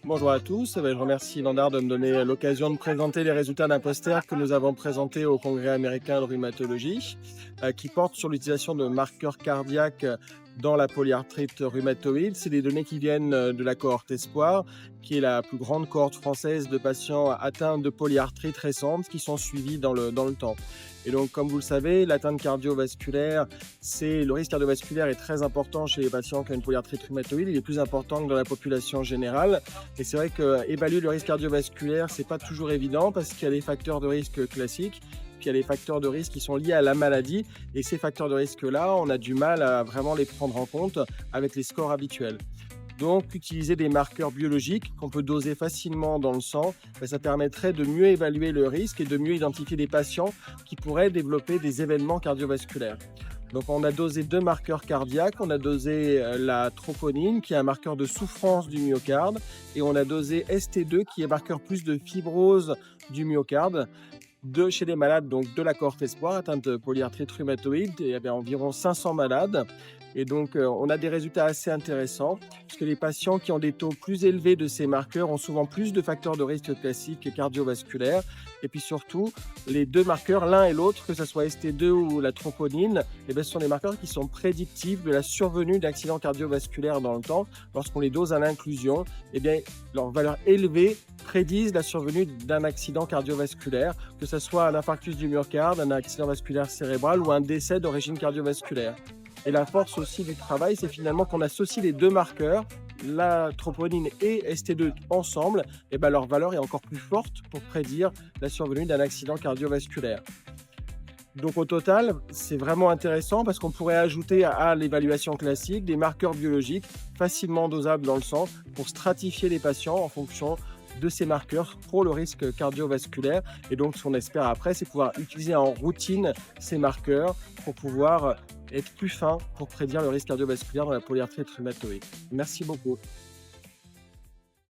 Bonjour à tous. Je remercie Landar de me donner l'occasion de présenter les résultats d'un poster que nous avons présenté au Congrès américain de rhumatologie, qui porte sur l'utilisation de marqueurs cardiaques dans la polyarthrite rhumatoïde. C'est des données qui viennent de la cohorte Espoir, qui est la plus grande cohorte française de patients atteints de polyarthrite récente qui sont suivis dans le temps. Et donc, comme vous le savez, l'atteinte cardiovasculaire, le risque cardiovasculaire est très important chez les patients qui ont une polyarthrite rhumatoïde. Il est plus important que dans la population générale. Et c'est vrai qu'évaluer le risque cardiovasculaire, c'est pas toujours évident parce qu'il y a des facteurs de risque classiques, puis il y a des facteurs de risque qui sont liés à la maladie. Et ces facteurs de risque-là, on a du mal à vraiment les prendre en compte avec les scores habituels. Donc, utiliser des marqueurs biologiques qu'on peut doser facilement dans le sang, ça permettrait de mieux évaluer le risque et de mieux identifier des patients qui pourraient développer des événements cardiovasculaires. Donc, on a dosé 2 marqueurs cardiaques. On a dosé la troponine, qui est un marqueur de souffrance du myocarde, et on a dosé ST2, qui est marqueur plus de fibrose du myocarde, chez les malades donc, de la cohorte Espoir, atteints de polyarthrite rhumatoïde. Il y avait environ 500 malades. Et donc, on a des résultats assez intéressants, puisque les patients qui ont des taux plus élevés de ces marqueurs ont souvent plus de facteurs de risque classiques cardiovasculaires. Et puis surtout, les 2 marqueurs, l'un et l'autre, que ce soit ST2 ou la troponine, ce sont des marqueurs qui sont prédictifs de la survenue d'accidents cardiovasculaires dans le temps. Lorsqu'on les dose à l'inclusion, leurs valeurs élevées prédisent la survenue d'un accident cardiovasculaire, que ce soit un infarctus du myocarde, un accident vasculaire cérébral ou un décès d'origine cardiovasculaire. Et la force aussi du travail, c'est finalement qu'on associe les 2 marqueurs, la troponine et ST2 ensemble, leur valeur est encore plus forte pour prédire la survenue d'un accident cardiovasculaire. Donc au total, c'est vraiment intéressant parce qu'on pourrait ajouter à l'évaluation classique des marqueurs biologiques facilement dosables dans le sang pour stratifier les patients en fonction de ces marqueurs pour le risque cardiovasculaire. Et donc ce qu'on espère après, c'est pouvoir utiliser en routine ces marqueurs pour pouvoir être plus fin pour prédire le risque cardiovasculaire dans la polyarthrite rhumatoïde. Merci beaucoup.